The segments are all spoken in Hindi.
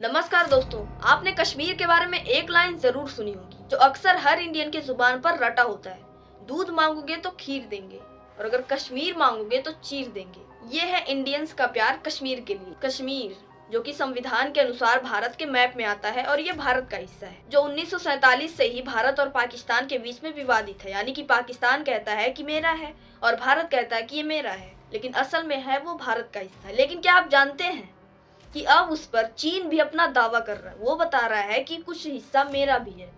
नमस्कार दोस्तों, आपने कश्मीर के बारे में एक लाइन जरूर सुनी होगी जो अक्सर हर इंडियन की जुबान पर रटा होता है। दूध मांगोगे तो खीर देंगे और अगर कश्मीर मांगोगे तो चीर देंगे। ये है इंडियंस का प्यार कश्मीर के लिए। कश्मीर जो कि संविधान के अनुसार भारत के मैप में आता है और ये भारत का हिस्सा है, जो 1947 से ही भारत और पाकिस्तान के बीच में विवादित है। यानी कि पाकिस्तान कहता है कि मेरा है और भारत कहता है कि ये मेरा है, लेकिन असल में है वो भारत का हिस्सा है। लेकिन क्या आप जानते हैं कि अब उस पर चीन भी अपना दावा कर रहा है। वो बता रहा है कि कुछ हिस्सा मेरा भी है।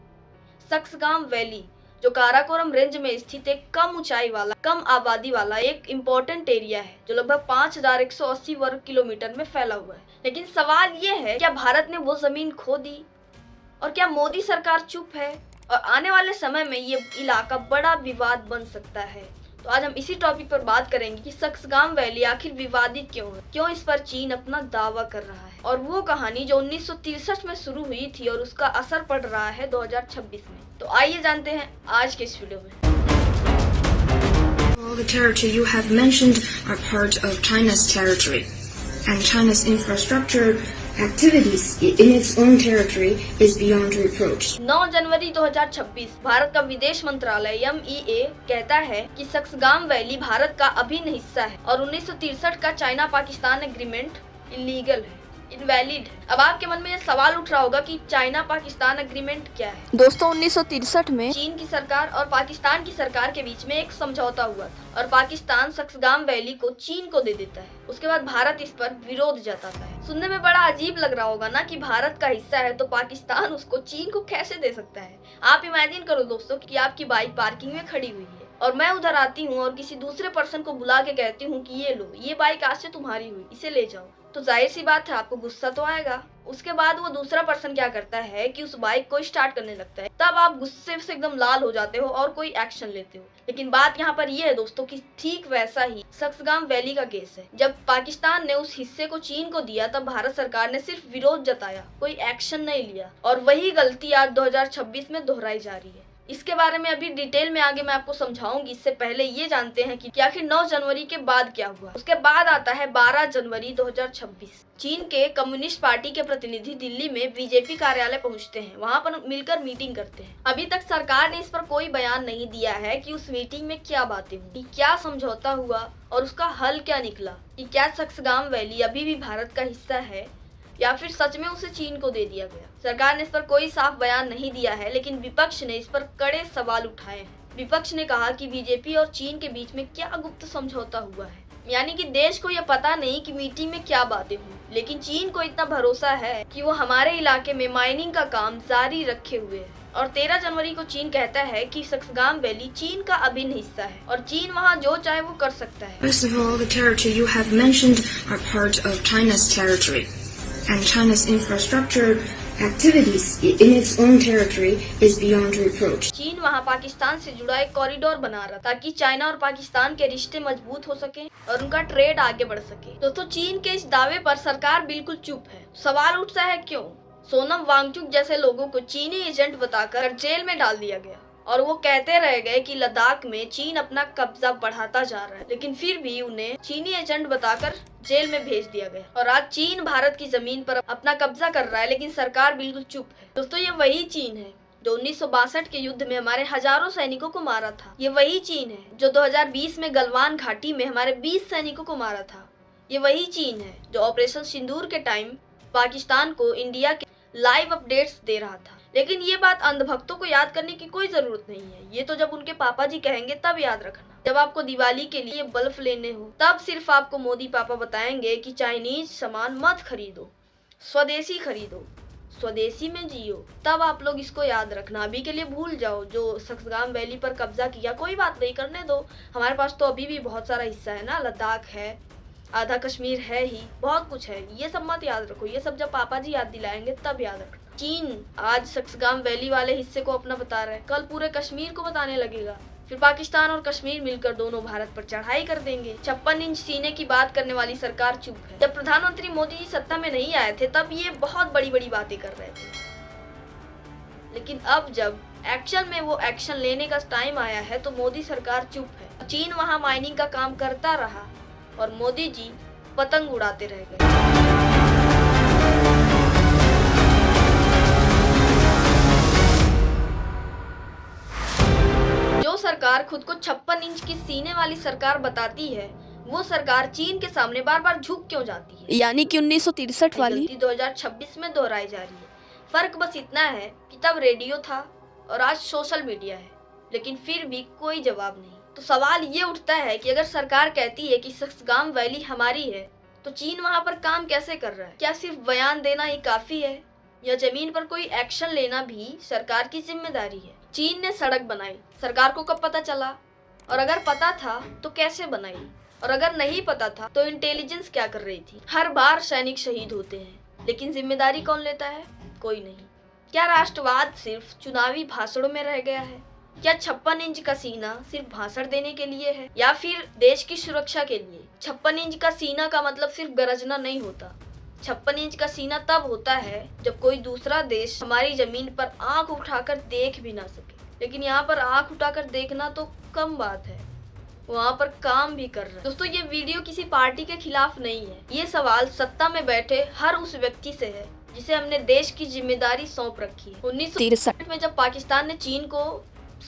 सक्सगाम वैली जो काराकोरम रेंज में स्थित एक कम ऊंचाई वाला, कम आबादी वाला एक इम्पोर्टेंट एरिया है जो लगभग 5180 वर्ग किलोमीटर में फैला हुआ है। लेकिन सवाल ये है, क्या भारत ने वो जमीन खो दी और क्या मोदी सरकार चुप है? और आने वाले समय में ये इलाका बड़ा विवाद बन सकता है। तो आज हम इसी टॉपिक पर बात करेंगे कि सक्सगाम वैली आखिर विवादित क्यों है, क्यों इस पर चीन अपना दावा कर रहा है, और वो कहानी जो 1963 में शुरू हुई थी और उसका असर पड़ रहा है 2026 में। तो आइए जानते हैं आज के इस वीडियो में। All the territory you have mentioned are part of China's territory, and China's infrastructure activities in its own territory is beyond reproach. 9 जनवरी 2026 भारत का विदेश मंत्रालय MEA कहता है कि सक्सगाम वैली भारत का अभिन्न हिस्सा है और 1963 का चाइना पाकिस्तान एग्रीमेंट इलीगल है, इनवैलिड है। अब आपके मन में ये सवाल उठ रहा होगा कि चाइना पाकिस्तान एग्रीमेंट क्या है। दोस्तों, 1963 में चीन की सरकार और पाकिस्तान की सरकार के बीच में एक समझौता हुआ था और पाकिस्तान सक्सगाम वैली को चीन को दे देता है। उसके बाद भारत इस पर विरोध जताता है। सुनने में बड़ा अजीब लग रहा होगा ना कि भारत का हिस्सा है तो पाकिस्तान उसको चीन को कैसे दे सकता है। आप इमेजिन करो दोस्तों कि आपकी बाइक पार्किंग में खड़ी हुई है और मैं उधर आती हूँ और किसी दूसरे पर्सन को बुला के कहती हूँ कि ये लो, ये बाइक आज से तुम्हारी हुई, इसे ले जाओ। तो जाहिर सी बात है आपको गुस्सा तो आएगा। उसके बाद वो दूसरा पर्सन क्या करता है कि उस बाइक को स्टार्ट करने लगता है। तब आप गुस्से से एकदम लाल हो जाते हो और कोई एक्शन लेते हो। लेकिन बात यहाँ पर ये है दोस्तों कि ठीक वैसा ही सक्सगाम वैली का केस है। जब पाकिस्तान ने उस हिस्से को चीन को दिया तब भारत सरकार ने सिर्फ विरोध जताया, कोई एक्शन नहीं लिया, और वही गलती आज 2026 में दोहराई जा रही है। इसके बारे में अभी डिटेल में आगे मैं आपको समझाऊंगी। इससे पहले ये जानते हैं कि आखिर 9 जनवरी के बाद क्या हुआ। उसके बाद आता है 12 जनवरी 2026। चीन के कम्युनिस्ट पार्टी के प्रतिनिधि दिल्ली में बीजेपी कार्यालय पहुंचते हैं, वहां पर मिलकर मीटिंग करते हैं। अभी तक सरकार ने इस पर कोई बयान नहीं दिया है कि उस मीटिंग में क्या बातें हुई, क्या समझौता हुआ और उसका हल क्या निकला, कि क्या सक्सगाम वैली अभी भी भारत का हिस्सा है या फिर सच में उसे चीन को दे दिया गया। सरकार ने इस पर कोई साफ बयान नहीं दिया है, लेकिन विपक्ष ने इस पर कड़े सवाल उठाए हैं। विपक्ष ने कहा कि बीजेपी और चीन के बीच में क्या गुप्त समझौता हुआ है, यानी कि देश को यह पता नहीं कि मीटिंग में क्या बातें हुई, लेकिन चीन को इतना भरोसा है कि वो हमारे इलाके में माइनिंग का काम जारी रखे हुए है। और 13 जनवरी को चीन कहता है कि सक्सगाम वैली चीन का अभिन्न हिस्सा है और चीन वहाँ जो चाहे वो कर सकता है। First of all, the territory you have mentioned are part of China's territory, and China's infrastructure activities in its own territory is beyond reproach. चीन वहां पाकिस्तान से जुड़ा एक कॉरिडोर बना रहा ताकि चाइना और पाकिस्तान के रिश्ते मजबूत हो सके और उनका ट्रेड आगे बढ़ सके। दोस्तों, चीन के इस दावे पर सरकार बिल्कुल चुप है। सवाल उठता है क्यों? सोनम वांगचुक जैसे लोगों को चीनी एजेंट बताकर जेल में डाल दिया गया और वो कहते रह गए कि लद्दाख में चीन अपना कब्जा बढ़ाता जा रहा है, लेकिन फिर भी उन्हें चीनी एजेंट बताकर जेल में भेज दिया गया। और आज चीन भारत की जमीन पर अपना कब्जा कर रहा है, लेकिन सरकार बिल्कुल चुप है। दोस्तों, ये वही चीन है जो 1962 के युद्ध में हमारे हजारों सैनिकों को मारा था। ये वही चीन है जो 2020 में गलवान घाटी में हमारे 20 सैनिकों को मारा था। ये वही चीन है जो ऑपरेशन सिंदूर के टाइम पाकिस्तान को इंडिया के लाइव अपडेट्स दे रहा था। लेकिन ये बात अंधभक्तों को याद करने की कोई जरूरत नहीं है। ये तो जब उनके पापा जी कहेंगे तब याद रखना। जब आपको दिवाली के लिए बल्ब लेने हो तब सिर्फ आपको मोदी पापा बताएंगे कि चाइनीज सामान मत खरीदो, स्वदेशी खरीदो, स्वदेशी में जियो। तब आप लोग इसको याद रखना। अभी के लिए भूल जाओ जो सक्सगाम वैली पर कब्जा किया, कोई बात नहीं, करने दो। हमारे पास तो अभी भी बहुत सारा हिस्सा है ना, लद्दाख है, आधा कश्मीर है ही, बहुत कुछ है। ये सब मत याद रखो। ये सब जब पापा जी याद दिलाएंगे तब याद रखना। चीन आज सक्सगाम वैली वाले हिस्से को अपना बता रहा है, कल पूरे कश्मीर को बताने लगेगा। फिर पाकिस्तान और कश्मीर मिलकर दोनों भारत पर चढ़ाई कर देंगे। 56 इंच सीने की बात करने वाली सरकार चुप है। जब प्रधानमंत्री मोदी जी सत्ता में नहीं आए थे तब ये बहुत बड़ी बड़ी बातें कर रहे थे, लेकिन अब जब एक्शन में वो एक्शन लेने का टाइम आया है तो मोदी सरकार चुप है। चीन वहाँ माइनिंग का काम करता रहा और मोदी जी पतंग उड़ाते रह गए। खुद को 56 इंच की सीने वाली सरकार बताती है, वो सरकार चीन के सामने बार बार झुक क्यों जाती है? यानी कि 1963 वाली गलती 2026 में दोहराई जा रही है। फर्क बस इतना है कि तब रेडियो था और आज सोशल मीडिया है, लेकिन फिर भी कोई जवाब नहीं। तो सवाल ये उठता है कि अगर सरकार कहती है कि सक्सगाम वैली हमारी है, तो चीन वहाँ पर काम कैसे कर रहा है? क्या सिर्फ बयान देना ही काफी है या जमीन पर कोई एक्शन लेना भी सरकार की जिम्मेदारी है? चीन ने सड़क बनाई, सरकार को कब पता चला? और अगर पता था तो कैसे बनाई? और अगर नहीं पता था तो इंटेलिजेंस क्या कर रही थी? हर बार सैनिक शहीद होते हैं, लेकिन जिम्मेदारी कौन लेता है? कोई नहीं। क्या राष्ट्रवाद सिर्फ चुनावी भाषणों में रह गया है? क्या 56 इंच का सीना सिर्फ भाषण देने के लिए है या फिर देश की सुरक्षा के लिए? 56 इंच का सीना का मतलब सिर्फ गरजना नहीं होता। 56 इंच का सीना तब होता है जब कोई दूसरा देश हमारी जमीन पर आंख उठाकर देख भी ना सके। लेकिन यहाँ पर आंख उठाकर देखना तो कम बात है, वहाँ पर काम भी कर रहा है। दोस्तों, ये वीडियो किसी पार्टी के खिलाफ नहीं है। ये सवाल सत्ता में बैठे हर उस व्यक्ति से है जिसे हमने देश की जिम्मेदारी सौंप रखी है। 1963 में जब पाकिस्तान ने चीन को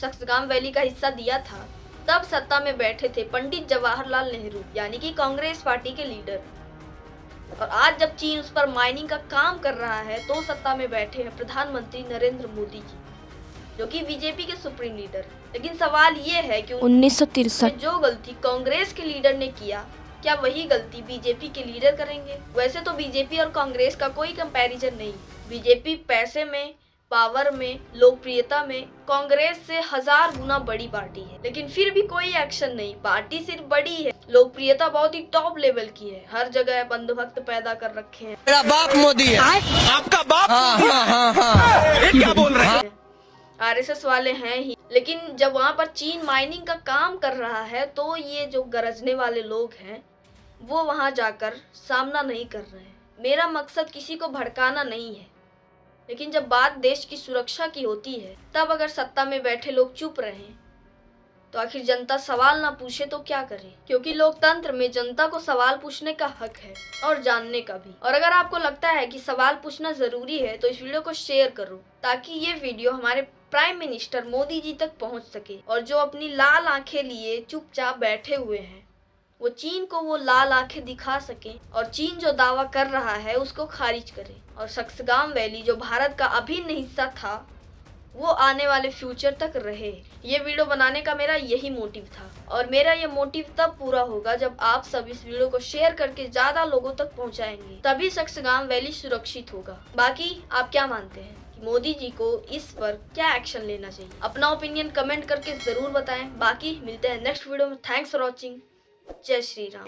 सक्सगाम वैली का हिस्सा दिया था, तब सत्ता में बैठे थे पंडित जवाहरलाल नेहरू, यानी कि कांग्रेस पार्टी के लीडर। और आज जब चीन उस पर माइनिंग का काम कर रहा है, तो सत्ता में बैठे हैं प्रधानमंत्री नरेंद्र मोदी जी, जो कि बीजेपी के सुप्रीम लीडर। लेकिन सवाल ये है कि 1963 जो गलती कांग्रेस के लीडर ने किया, क्या वही गलती बीजेपी के लीडर करेंगे? वैसे तो बीजेपी और कांग्रेस का कोई कंपैरिजन नहीं। बीजेपी पैसे में, पावर में, लोकप्रियता में कांग्रेस से 1000 गुना बड़ी पार्टी है, लेकिन फिर भी कोई एक्शन नहीं। पार्टी सिर्फ बड़ी है, लोकप्रियता बहुत ही टॉप लेवल की है, हर जगह बंधुभक्त पैदा कर रखे हैं। मेरा बाप मोदी है। आपका बाप मोदी है। ये क्या बोल रहे हैं? आरएसएस वाले हैं ही, लेकिन जब वहाँ पर चीन माइनिंग का काम कर रहा है, तो ये जो गरजने वाले लोग हैं वो वहाँ जाकर सामना नहीं कर रहे हैं। मेरा मकसद किसी को भड़काना नहीं है, लेकिन जब बात देश की सुरक्षा की होती है, तब अगर सत्ता में बैठे लोग चुप रहें तो आखिर जनता सवाल ना पूछे तो क्या करे? क्योंकि लोकतंत्र में जनता को सवाल पूछने का हक है और जानने का भी। और अगर आपको लगता है कि सवाल पूछना जरूरी है, तो इस वीडियो को शेयर करो, ताकि ये वीडियो हमारे प्राइम मिनिस्टर मोदी जी तक पहुंच सके, और जो अपनी लाल आंखें लिए चुपचाप बैठे हुए हैं, वो चीन को वो लाल आंखें दिखा सके और चीन जो दावा कर रहा है उसको खारिज करे। और सक्सगाम वैली जो भारत का अभिन्न हिस्सा था, वो आने वाले फ्यूचर तक रहे। ये वीडियो बनाने का मेरा यही मोटिव था, और मेरा ये मोटिव तब पूरा होगा जब आप सब इस वीडियो को शेयर करके ज्यादा लोगों तक पहुंचाएंगे, तभी सक्सगाम वैली सुरक्षित होगा। बाकी आप क्या मानते हैं कि मोदी जी को इस पर क्या एक्शन लेना चाहिए? अपना ओपिनियन कमेंट करके जरूर बताएं। बाकी मिलते हैं नेक्स्ट वीडियो में। Thanks for watching. जय श्री राम।